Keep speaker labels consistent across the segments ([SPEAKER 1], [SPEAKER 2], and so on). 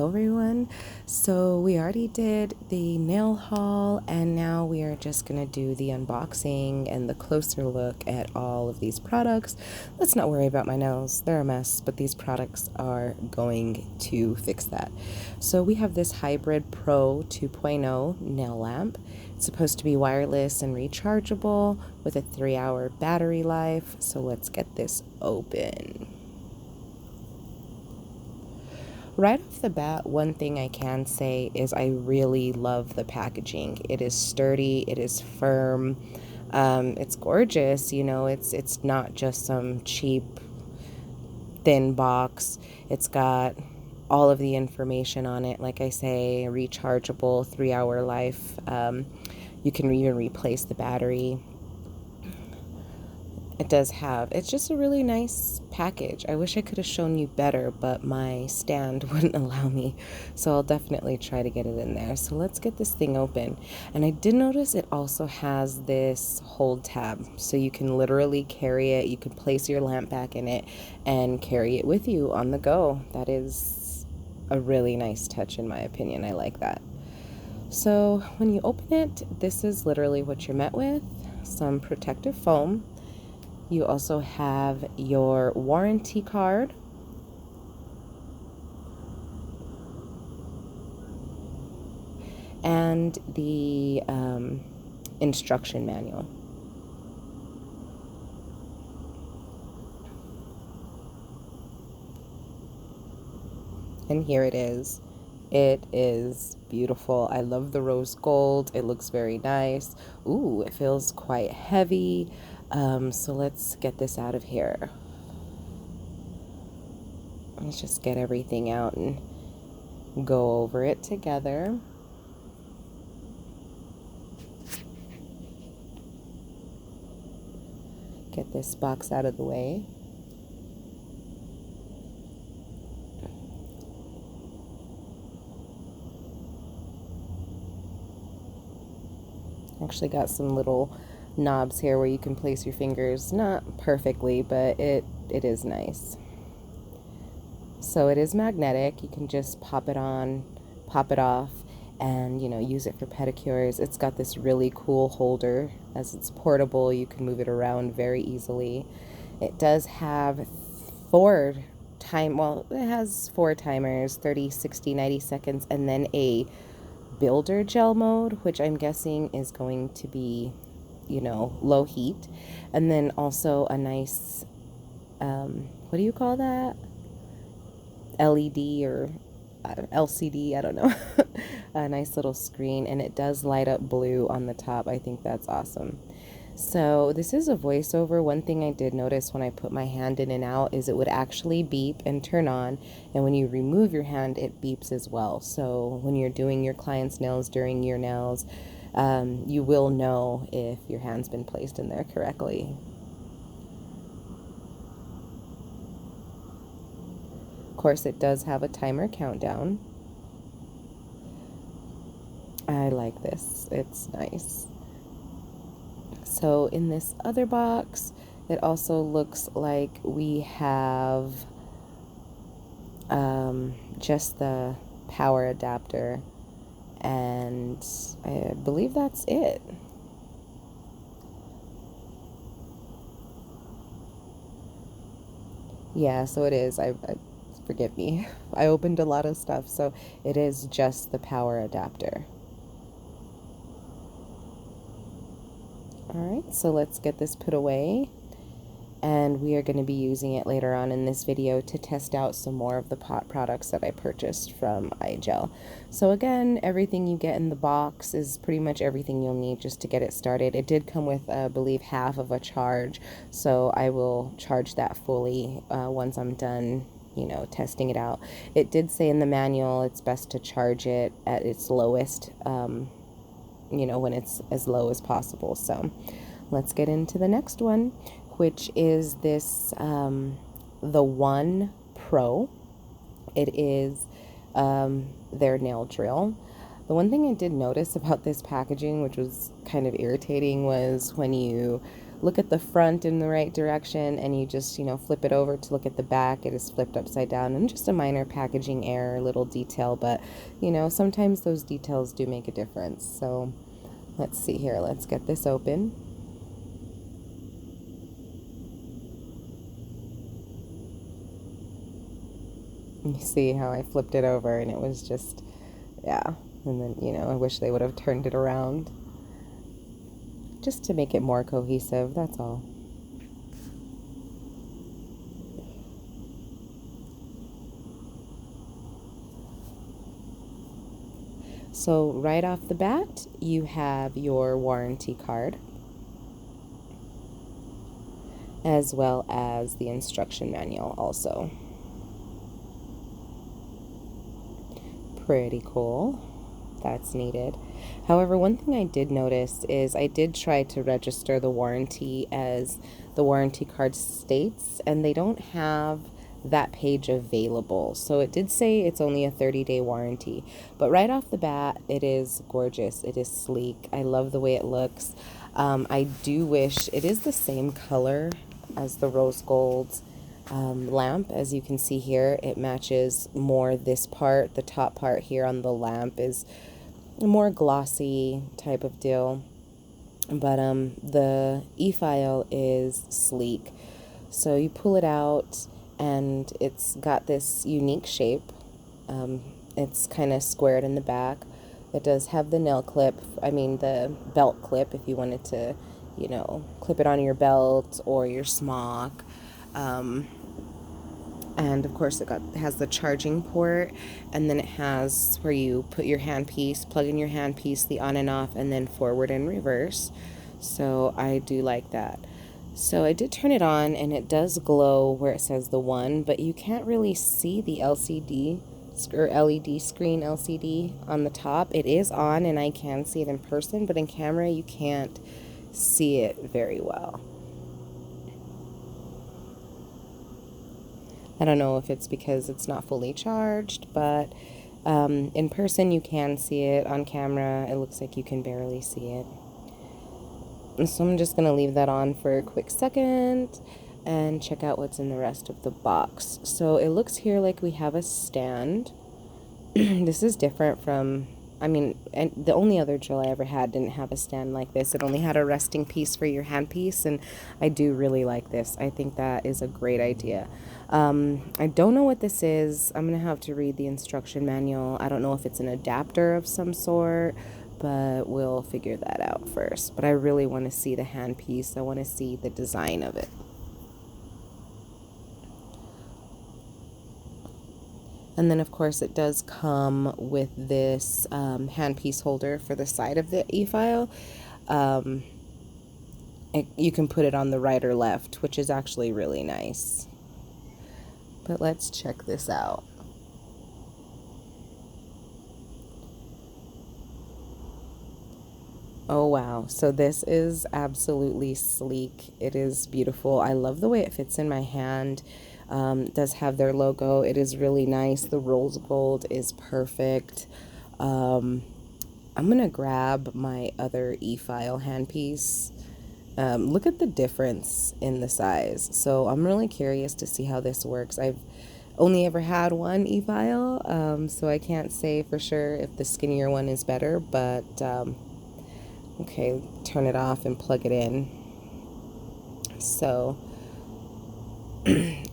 [SPEAKER 1] Hello everyone. So we already did the nail haul and now we are just gonna do the unboxing and the closer look at all of these products. Let's not worry about my nails, they're a mess, but these products are going to fix that. So we have this Hybrid Pro 2.0 nail lamp. It's supposed to be wireless and rechargeable with a 3-hour battery life. So let's get this open. Right off the bat, one thing I can say is I really love the packaging. It is sturdy, it is firm, it's gorgeous, you know, it's not just some cheap, thin box. It's got all of the information on it. Like I say, rechargeable, 3-hour life. You can even replace the battery. It does have, it's just a really nice package. I wish I could have shown you better, but my stand wouldn't allow me. So I'll definitely try to get it in there. So let's get this thing open. And I did notice it also has this hold tab. So you can literally carry it. You can place your lamp back in it and carry it with you on the go. That is a really nice touch in my opinion. I like that. So when you open it, this is literally what you're met with. Some protective foam. You also have your warranty card, and the instruction manual. And here it is. It is beautiful. I love the rose gold. It looks very nice. Ooh, it feels quite heavy. So let's get this out of here. Let's just get everything out and go over it together. Get this box out of the way. Actually got some little knobs here where you can place your fingers, not perfectly, but it is nice. So it is magnetic. You can just pop it on, pop it off, and you know, use it for pedicures. It's got this really cool holder. As it's portable, you can move it around very easily. It does have it has 4 timers, 30, 60, 90 seconds, and then a builder gel mode, which I'm guessing is going to be, you know, low heat. And then also a nice, what do you call that? LED or LCD, I don't know. A nice little screen, and it does light up blue on the top. I think that's awesome. So this is a voiceover. One thing I did notice when I put my hand in and out is it would actually beep and turn on, and when you remove your hand, it beeps as well. So when you're doing your client's nails during your nails, you will know if your hand's been placed in there correctly. Of course, it does have a timer countdown. I like this. It's nice. So in this other box, it also looks like we have just the power adapter, and I believe that's it. Yeah, so it is. I forgive me. I opened a lot of stuff, so it is just the power adapter. Alright, so let's get this put away, and we are going to be using it later on in this video to test out some more of the pot products that I purchased from iGel. So again, everything you get in the box is pretty much everything you'll need just to get it started. It did come with, I believe, half of a charge, so I will charge that fully once I'm done, you know, testing it out. It did say in the manual it's best to charge it at its lowest, you know, when it's as low as possible. So let's get into the next one, which is this the One Pro. It is their nail drill. The one thing I did notice about this packaging, which was kind of irritating, was when you look at the front in the right direction and you just, flip it over to look at the back, it is flipped upside down, and just a minor packaging error, little detail, but sometimes those details do make a difference. So let's see here, let's get this open. You see how I flipped it over and it was just, yeah. And then, I wish they would have turned it around just to make it more cohesive, that's all. So right off the bat, you have your warranty card, as well as the instruction manual also. Pretty cool. That's needed. However, one thing I did notice is I did try to register the warranty as the warranty card states, and they don't have that page available. So it did say it's only a 30-day warranty, but right off the bat, it is gorgeous. It is sleek. I love the way it looks. I do wish it is the same color as the rose gold lamp. As you can see here, it matches more this part. The top part here on the lamp is a more glossy type of deal, but the EFile is sleek. So you pull it out and it's got this unique shape. It's kind of squared in the back. It does have the nail clip, the belt clip if you wanted to, clip it on your belt or your smock. And of course it has the charging port, and then it has where you put your handpiece, plug in your handpiece, the on and off, and then forward and reverse. So I do like that. So I did turn it on and it does glow where it says the 1, but you can't really see the LCD or LED screen LCD on the top. It is on and I can see it in person, but in camera you can't see it very well. I don't know if it's because it's not fully charged, but in person you can see it. On camera it looks like you can barely see it. And so I'm just going to leave that on for a quick second and check out what's in the rest of the box. So it looks here like we have a stand. This is different from, and the only other drill I ever had didn't have a stand like this. It only had a resting piece for your handpiece, and I do really like this. I think that is a great idea. I don't know what this is. I'm going to have to read the instruction manual. I don't know if it's an adapter of some sort, but we'll figure that out first. But I really want to see the handpiece. I want to see the design of it. And then, of course, it does come with this handpiece holder for the side of the EFile. You can put it on the right or left, which is actually really nice. But let's check this out. Oh wow, so this is absolutely sleek. It is beautiful. I love the way it fits in my hand. It does have their logo. It is really nice. The rose gold is perfect. I'm gonna grab my other EFile handpiece. Look at the difference in the size. So I'm really curious to see how this works. I've only ever had one EFile, so I can't say for sure if the skinnier one is better, but okay, turn it off and plug it in. So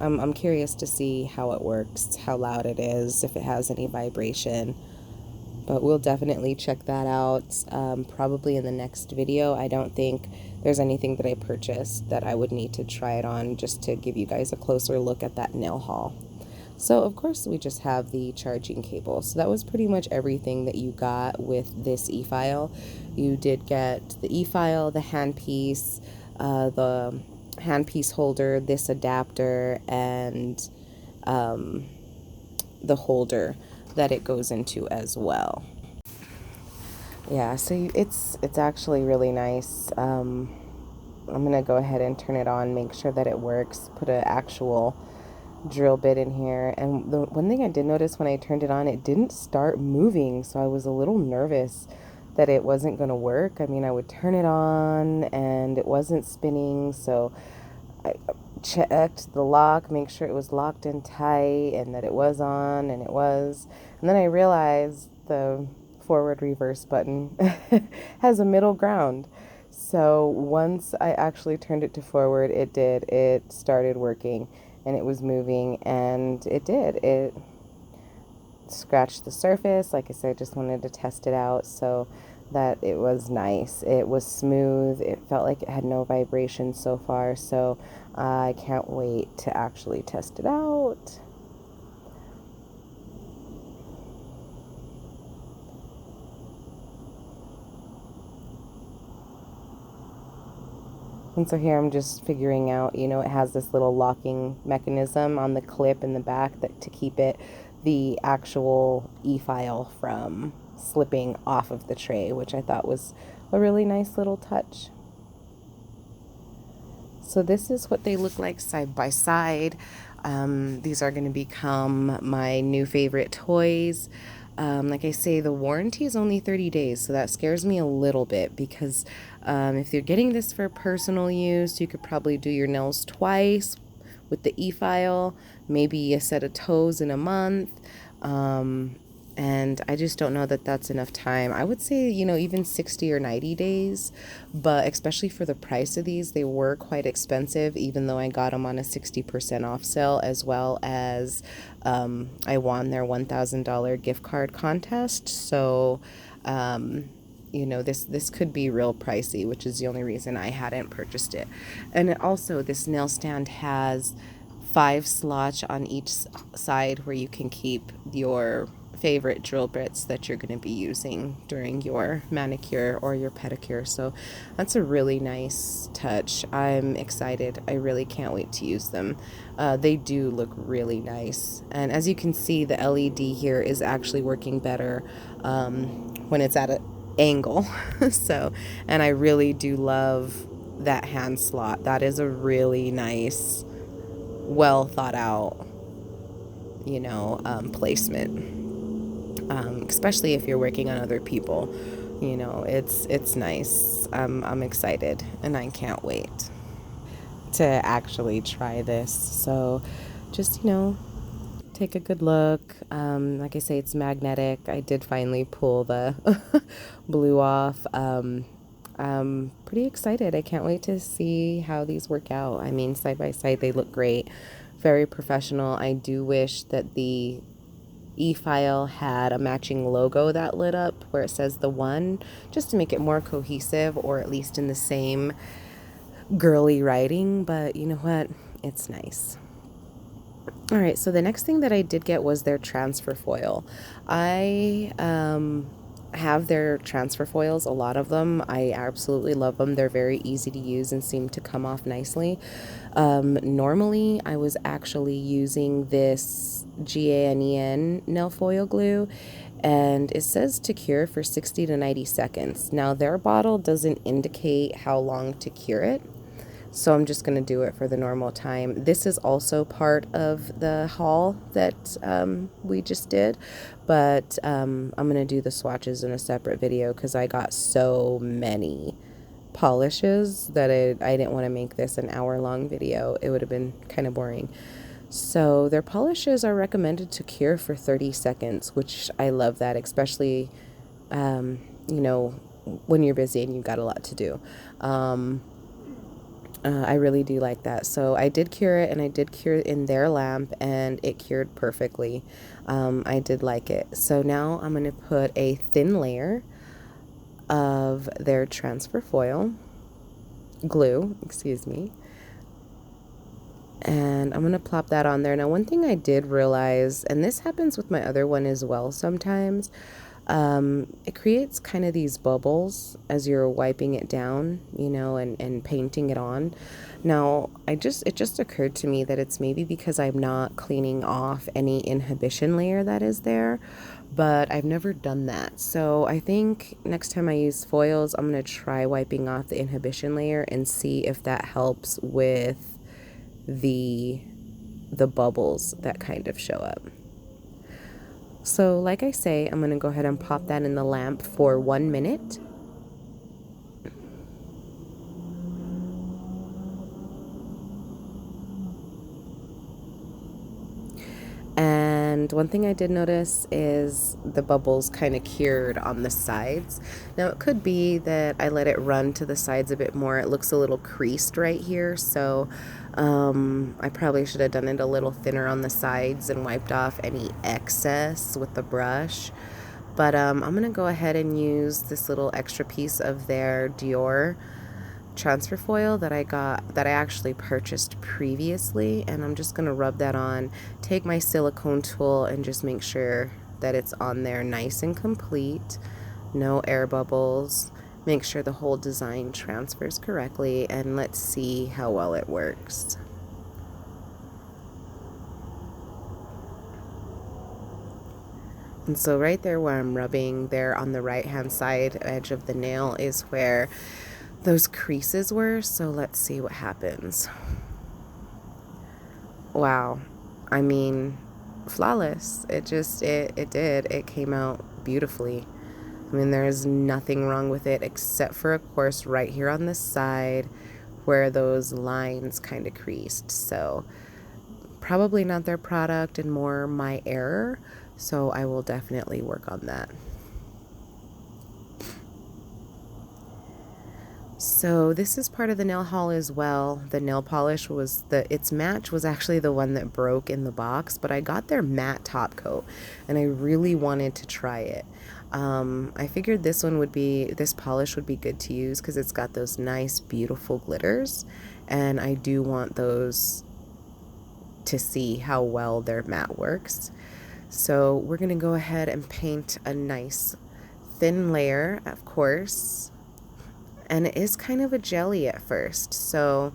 [SPEAKER 1] I'm curious to see how it works, how loud it is, if it has any vibration. But we'll definitely check that out probably in the next video. I don't think there's anything that I purchased that I would need to try it on just to give you guys a closer look at that nail haul. So of course we just have the charging cable. So that was pretty much everything that you got with this EFile. You did get the EFile, the handpiece holder, this adapter, and the holder that it goes into as well. Yeah, so it's actually really nice. I'm gonna go ahead and turn it on, make sure that it works, put an actual drill bit in here. And the one thing I did notice when I turned it on, it didn't start moving, so I was a little nervous that it wasn't going to work. I mean, I would turn it on and it wasn't spinning, so I checked the lock, make sure it was locked in tight and that it was on, and it was. And then I realized the forward reverse button has a middle ground. So once I actually turned it to forward, it did. It started working and it was moving, and it did. It scratched the surface. Like I said, I just wanted to test it out so that it was nice. It was smooth. It felt like it had no vibration so far. So I can't wait to actually test it out. And so here I'm just figuring out, you know, it has this little locking mechanism on the clip in the back that to keep it, the actual EFile from slipping off of the tray, which I thought was a really nice little touch. So this is what they look like side by side. These are going to become my new favorite toys. Like I say, the warranty is only 30 days, so that scares me a little bit because if you're getting this for personal use, you could probably do your nails twice with the EFile, maybe a set of toes in a month. And I just don't know that that's enough time. I would say, you know, even 60 or 90 days, but especially for the price of these, they were quite expensive, even though I got them on a 60% off sale, as well as I won their $1,000 gift card contest. So, you know, this could be real pricey, which is the only reason I hadn't purchased it. And it also, this nail stand has 5 slots on each side where you can keep your favorite drill bits that you're going to be using during your manicure or your pedicure. So that's a really nice touch. I'm excited. I really can't wait to use them. They do look really nice. And as you can see, the LED here is actually working better when it's at an angle. So, and I really do love that hand slot. That is a really nice, well thought out, you know, placement. Especially if you're working on other people, you know, it's nice. I'm excited and I can't wait to actually try this. So just, you know, take a good look. Like I say, it's magnetic. I did finally pull the blue off. I'm pretty excited. I can't wait to see how these work out. I mean, side by side, they look great. Very professional. I do wish that the EFile had a matching logo that lit up where it says the one, just to make it more cohesive, or at least in the same girly writing. But you know what? It's nice. All right, so the next thing that I did get was their transfer foil. I have their transfer foils, a lot of them. I absolutely love them. They're very easy to use and seem to come off nicely. Normally, I was actually using this GANEN nail foil glue, and it says to cure for 60 to 90 seconds. Now, their bottle doesn't indicate how long to cure it, so I'm just going to do it for the normal time. This is also part of the haul that we just did, but I'm going to do the swatches in a separate video because I got so many polishes that I didn't want to make this an hour-long video. It would have been kind of boring. So their polishes are recommended to cure for 30 seconds, which I love that, especially, you know, when you're busy and you've got a lot to do. I really do like that. So I did cure it, and I did cure it in their lamp, and it cured perfectly. I did like it. So now I'm going to put a thin layer of their transfer foil glue, excuse me, and I'm going to plop that on there. Now, one thing I did realize, and this happens with my other one as well sometimes, it creates kind of these bubbles as you're wiping it down, you know, and painting it on. Now, it just occurred to me that it's maybe because I'm not cleaning off any inhibition layer that is there, but I've never done that. So I think next time I use foils, I'm going to try wiping off the inhibition layer and see if that helps with the bubbles that kind of show up. So like I say, I'm going to go ahead and pop that in the lamp for 1 minute. And one thing I did notice is the bubbles kind of cured on the sides. Now it could be that I let it run to the sides a bit more. It looks a little creased right here, so I probably should have done it a little thinner on the sides and wiped off any excess with the brush. But I'm going to go ahead and use this little extra piece of their Dior transfer foil that I actually purchased previously, and I'm just going to rub that on, take my silicone tool and just make sure that it's on there nice and complete, no air bubbles, make sure the whole design transfers correctly, and let's see how well it works. And so right there where I'm rubbing there on the right hand side edge of the nail is where those creases were, so let's see what happens. Wow, I mean, flawless. It came out beautifully. I mean, there's nothing wrong with it except for, of course, right here on the side where those lines kind of creased. So probably not their product and more my error, so I will definitely work on that. So this is part of the nail haul as well. The nail polish was its match was actually the one that broke in the box, but I got their matte top coat and I really wanted to try it. I figured this polish would be good to use because it's got those nice, beautiful glitters, and I do want those to see how well their matte works. So we're gonna go ahead and paint a nice thin layer, of course. And it is kind of a jelly at first, so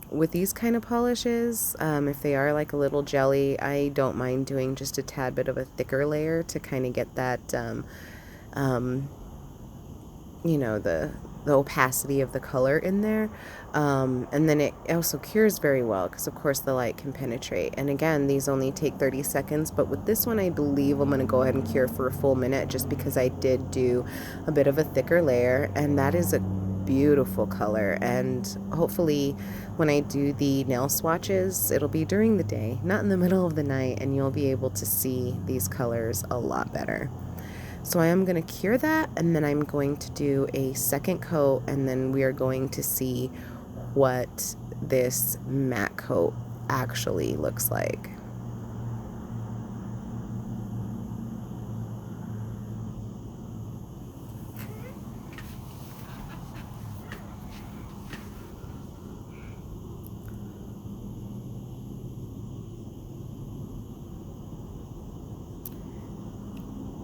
[SPEAKER 1] with these kind of polishes, if they are like a little jelly, I don't mind doing just a tad bit of a thicker layer to kind of get that, you know, the opacity of the color in there, and then it also cures very well because of course the light can penetrate. And again, these only take 30 seconds, but with this one I believe I'm going to go ahead and cure for a full minute just because I did do a bit of a thicker layer, and that is a beautiful color. And hopefully when I do the nail swatches, it'll be during the day, not in the middle of the night, and you'll be able to see these colors a lot better. So I am going to cure that, and then I'm going to do a second coat, and then we are going to see what this matte coat actually looks like.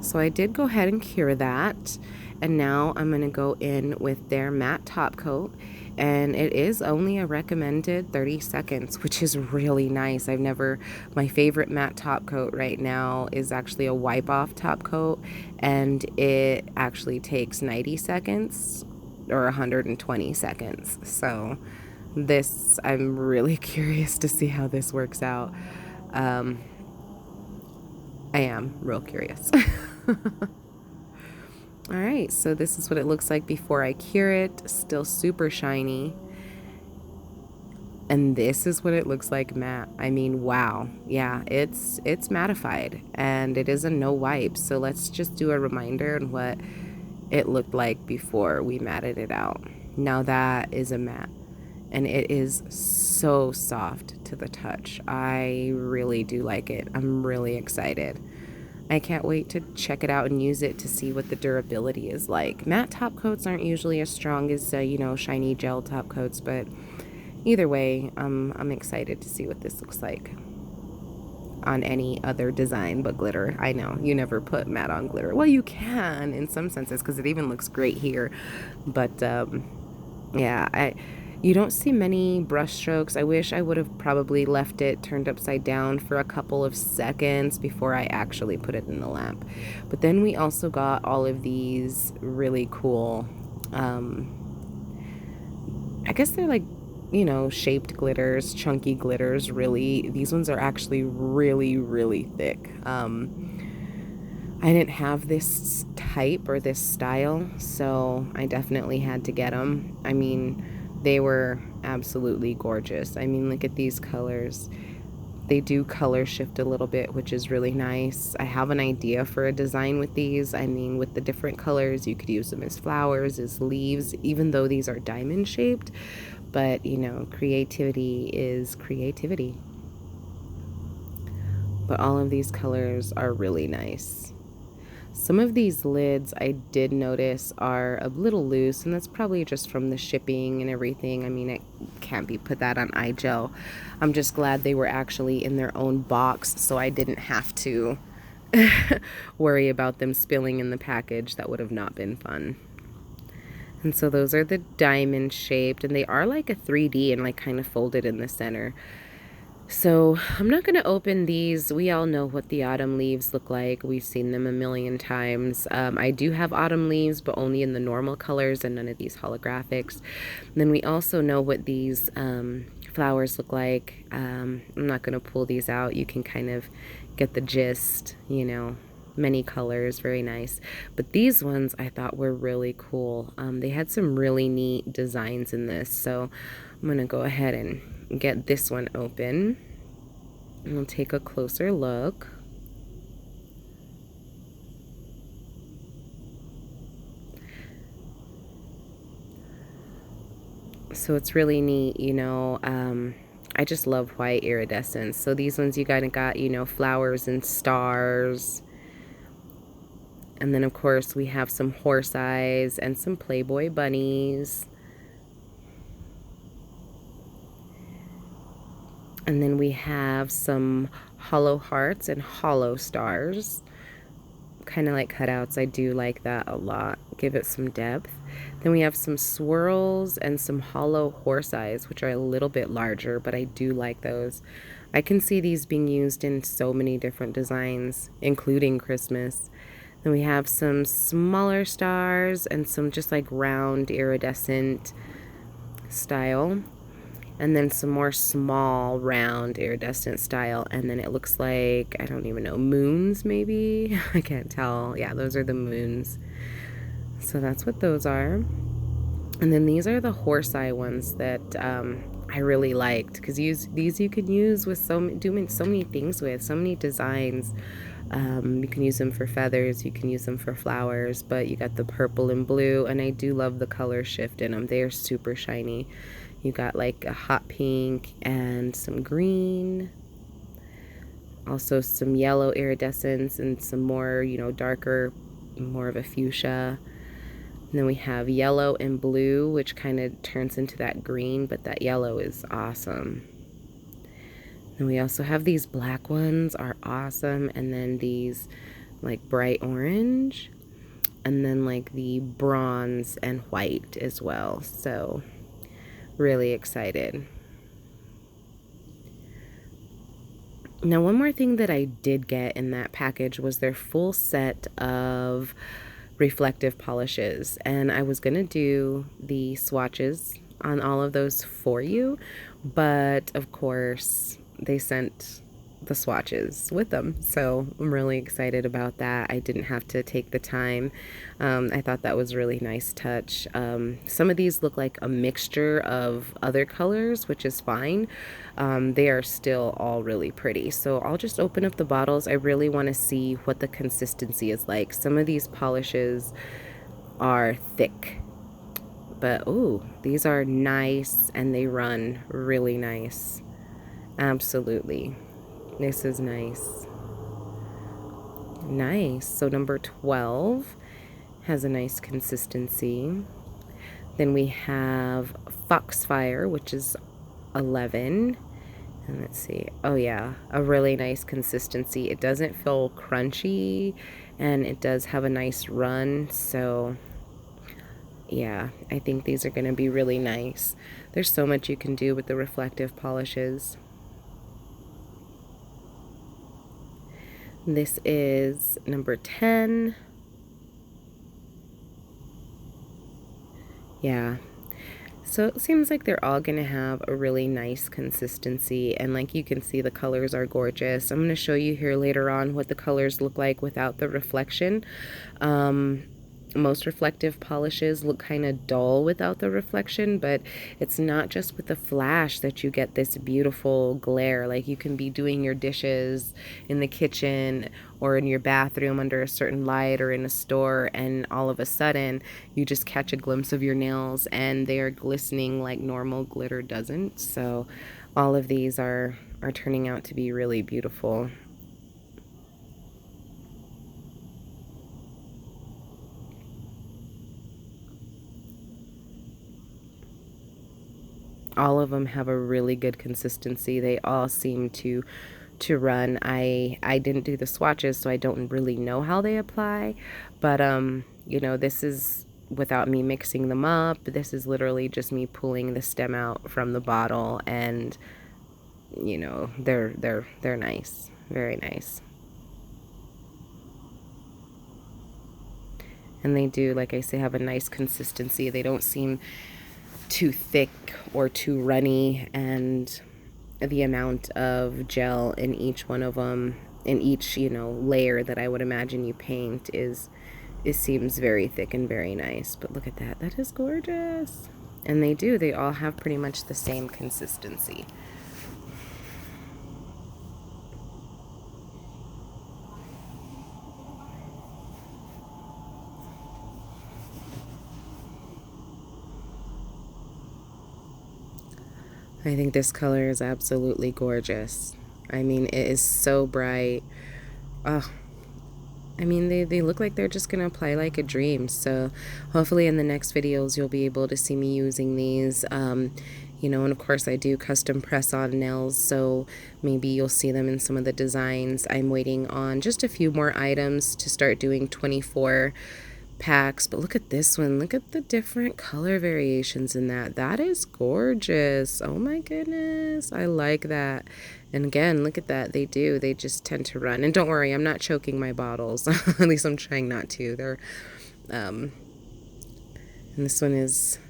[SPEAKER 1] So I did go ahead and cure that, and now I'm going to go in with their matte top coat, and it is only a recommended 30 seconds, which is really nice. My favorite matte top coat right now is actually a wipe off top coat, and it actually takes 90 seconds or 120 seconds. So this, I'm really curious to see how this works out. I am real curious. All right, so this is what it looks like before I cure it. Still super shiny. And this is what it looks like matte. I mean, wow. Yeah, it's mattified, and it is a no wipe. So let's just do a reminder on what it looked like before we matted it out. Now that is a matte, and it is so soft to the touch. I really do like it. I'm really excited. I can't wait to check it out and use it to see what the durability is like. Matte top coats aren't usually as strong as, you know, shiny gel top coats, but either way, I'm excited to see what this looks like on any other design but glitter. I know, you never put matte on glitter. Well, you can in some senses because it even looks great here, but yeah, you don't see many brush strokes. I wish I would have probably left it turned upside down for a couple of seconds before I actually put it in the lamp. But then we also got all of these really cool, I guess they're like, you know, shaped glitters, chunky glitters, really. These ones are actually really, really thick. I didn't have this type or this style, so I definitely had to get them. I mean, they were absolutely gorgeous. I mean, look at these colors. They do color shift a little bit, which is really nice. I have an idea for a design with these. I mean, with the different colors, you could use them as flowers, as leaves, even though these are diamond shaped. But, you know, creativity is creativity. But all of these colors are really nice. Some of these lids I did notice are a little loose, and that's probably just from the shipping and everything. I mean, it can't be put that on iGel. I'm just glad they were actually in their own box, so I didn't have to worry about them spilling in the package. That would have not been fun. And so those are the diamond shaped, and they are like a 3D and like kind of folded in the center. So I'm not going to open these. We all know what the autumn leaves look like. We've seen them a million times. I do have autumn leaves, but only in the normal colors and none of these holographics. And then we also know what these flowers look like. I'm not going to pull these out. You can kind of get the gist, you know, many colors, very nice. But these ones I thought were really cool. They had some really neat designs in this. So I'm going to go ahead and get this one open, and we'll take a closer look. So it's really neat, you know. I just love white iridescence. So these ones you got, you know, flowers and stars. And then of course we have some horse eyes and some Playboy bunnies. And then we have some hollow hearts and hollow stars. Kind of like cutouts. I do like that a lot. Give it some depth. Then we have some swirls and some hollow horse eyes, which are a little bit larger, but I do like those. I can see these being used in so many different designs, including Christmas. Then we have some smaller stars and some just like round iridescent style. And then some more small, round, iridescent style. And then it looks like, I don't even know, moons maybe? I can't tell. Yeah, those are the moons. So that's what those are. And then these are the horse eye ones that I really liked. Because these you can use with doing so many things with, so many designs. You can use them for feathers, you can use them for flowers, but you got the purple and blue, and I do love the color shift in them. They are super shiny. You got like a hot pink and some green, also some yellow iridescence and some more, you know, darker, more of a fuchsia. And then we have yellow and blue, which kind of turns into that green, but that yellow is awesome. And we also have these black ones are awesome, and then these like bright orange, and then like the bronze and white as well. So really excited. Now, one more thing that I did get in that package was their full set of reflective polishes, and I was gonna do the swatches on all of those for you, but of course they sent the swatches with them, so I'm really excited about that. I didn't have to take the time. I thought that was a really nice touch. Some of these look like a mixture of other colors, which is fine. They are still all really pretty. So I'll just open up the bottles. I really want to see what the consistency is like. Some of these polishes are thick, but oh, these are nice and they run really nice. Absolutely. This is nice. Nice. So number 12 has a nice consistency. Then we have Foxfire, which is 11. And let's see. Oh yeah, a really nice consistency. It doesn't feel crunchy, and it does have a nice run. So yeah, I think these are going to be really nice. There's so much you can do with the reflective polishes. This is number 10. Yeah. So it seems like they're all going to have a really nice consistency, and like you can see, the colors are gorgeous. I'm going to show you here later on what the colors look like without the reflection. Most reflective polishes look kind of dull without the reflection, but it's not just with the flash that you get this beautiful glare. Like, you can be doing your dishes in the kitchen or in your bathroom under a certain light or in a store, and all of a sudden you just catch a glimpse of your nails and they are glistening like normal glitter doesn't. So all of these are turning out to be really beautiful. All of them have a really good consistency. They all seem to run. I didn't do the swatches, so I don't really know how they apply, but you know, this is without me mixing them up. This is literally just me pulling the stem out from the bottle, and you know, they're nice, very nice. And they do, like I say, have a nice consistency. They don't seem too thick or too runny, and the amount of gel in each one of them, in each, you know, layer that I would imagine you paint, it seems very thick and very nice. But look at that, that is gorgeous. And they all have pretty much the same consistency. I think this color is absolutely gorgeous. I mean, it is so bright. Oh, I mean, they look like they're just going to apply like a dream. So hopefully in the next videos, you'll be able to see me using these. You know, and of course I do custom press on nails, so maybe you'll see them in some of the designs. I'm waiting on just a few more items to start doing 24 packs, but look at this one. Look at the different color variations in that. That is gorgeous. Oh my goodness, I like that. And again, look at that. They just tend to run. And don't worry, I'm not choking my bottles. At least I'm trying not to. They're and this one is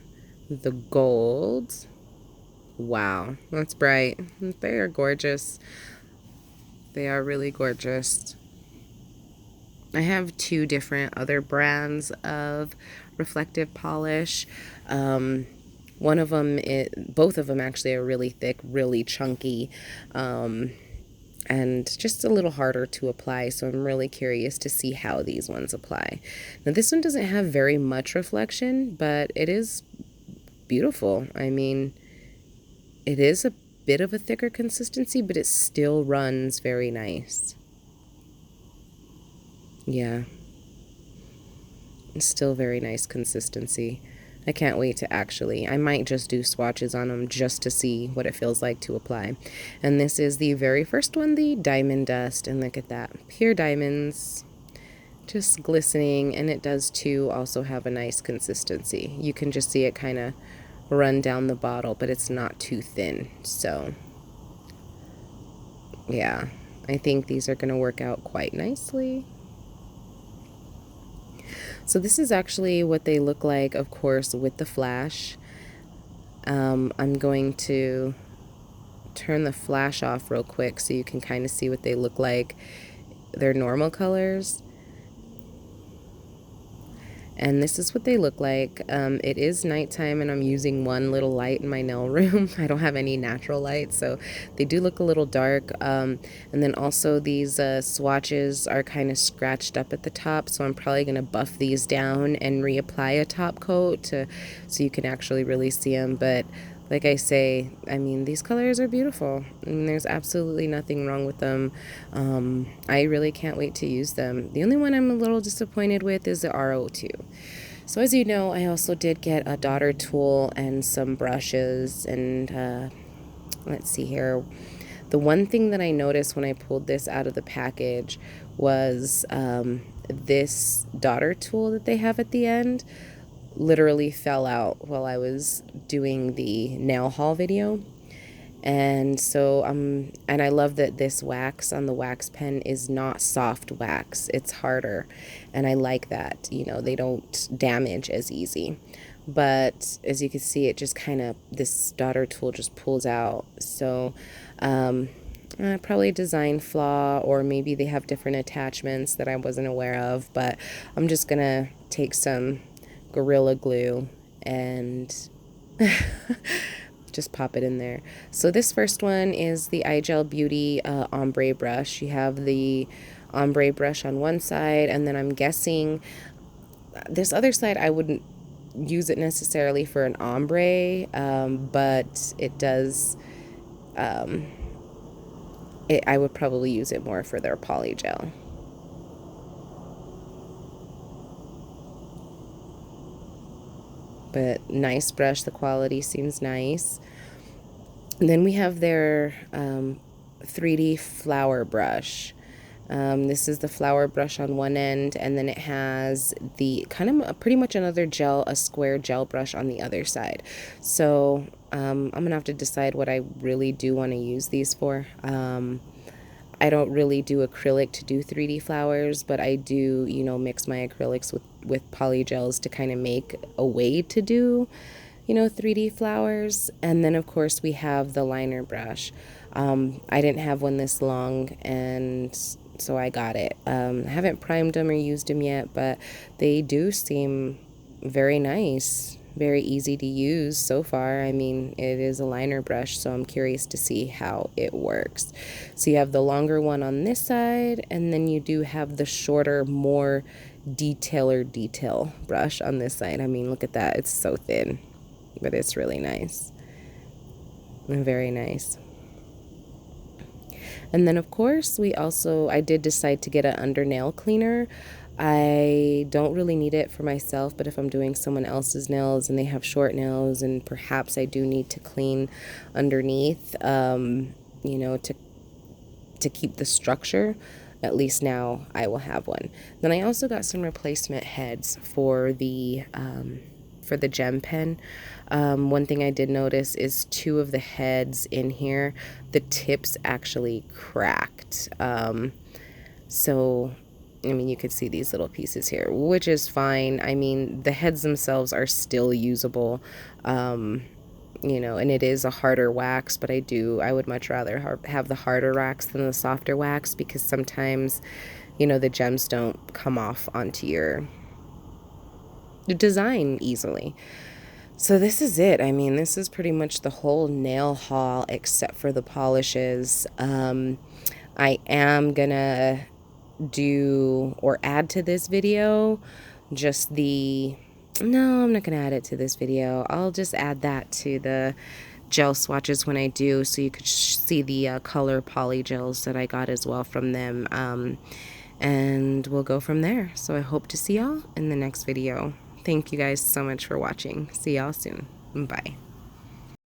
[SPEAKER 1] the gold. Wow, that's bright. They are gorgeous. They are really gorgeous. I have two different other brands of reflective polish. One of them, both of them actually are really thick, really chunky, and just a little harder to apply. So I'm really curious to see how these ones apply. Now this one doesn't have very much reflection, but it is beautiful. I mean, it is a bit of a thicker consistency, but it still runs very nice. Yeah, it's still very nice consistency. I can't wait to I might just do swatches on them just to see what it feels like to apply. And this is the very first one, the Diamond Dust, and look at that, pure diamonds, just glistening, and it does too also have a nice consistency. You can just see it kind of run down the bottle, but it's not too thin. So yeah, I think these are going to work out quite nicely. So this is actually what they look like, of course, with the flash. I'm going to turn the flash off real quick so you can kind of see what they look like. They're normal colors. And this is what they look like. It is nighttime and I'm using one little light in my nail room. I don't have any natural light, so they do look a little dark. And then also these swatches are kind of scratched up at the top, so I'm probably going to buff these down and reapply a top coat so you can actually really see them. But like I say, I mean, these colors are beautiful. I mean, there's absolutely nothing wrong with them. I really can't wait to use them. The only one I'm a little disappointed with is the RO2. So as you know, I also did get a daughter tool and some brushes, and let's see here. The one thing that I noticed when I pulled this out of the package was this daughter tool that they have at the end literally fell out while I was doing the nail haul video. And so and I love that this wax on the wax pen is not soft wax, it's harder, and I like that, you know, they don't damage as easy. but as you can see, it just kind of, this daughter tool just pulls out. So probably a design flaw, or maybe they have different attachments that I wasn't aware of, but I'm just gonna take some Gorilla Glue and just pop it in there. So this first one is the iGel Beauty ombre brush. You have the ombre brush on one side, and then I'm guessing this other side I wouldn't use it necessarily for an ombre, but it does, I would probably use it more for their polygel. But nice brush, the quality seems nice. And then we have their 3D flower brush. This is the flower brush on one end, and then it has the kind of pretty much another gel, a square gel brush on the other side. So I'm gonna have to decide what I really do want to use these for. I don't really do acrylic to do 3D flowers, but I do, you know, mix my acrylics with polygels to kind of make a way to do, you know, 3D flowers. And then of course we have the liner brush. I didn't have one this long, and so I got it. I haven't primed them or used them yet, but they do seem very nice, very easy to use so far. I mean, it is a liner brush, so I'm curious to see how it works. So you have the longer one on this side, and then you do have the shorter, more detail brush on this side. I mean, look at that. It's so thin, but it's really nice. Very nice. And then of course I did decide to get an under nail cleaner. I don't really need it for myself, but if I'm doing someone else's nails and they have short nails and perhaps I do need to clean underneath, you know, to keep the structure, at least now I will have one. Then I also got some replacement heads for the gem pen. One thing I did notice is two of the heads in here, the tips actually cracked. So, I mean, you could see these little pieces here, which is fine. I mean, the heads themselves are still usable, you know, and it is a harder wax, but I would much rather have the harder wax than the softer wax, because sometimes, you know, the gems don't come off onto your design easily. So this is it. I mean, this is pretty much the whole nail haul except for the polishes. I am gonna do or add to this video just no, I'm not gonna add it to this video. I'll just add that to the gel swatches when I do, so you could see the color poly gels that I got as well from them, and we'll go from there. So I hope to see y'all in the next video. Thank you guys so much for watching. See y'all soon. Bye.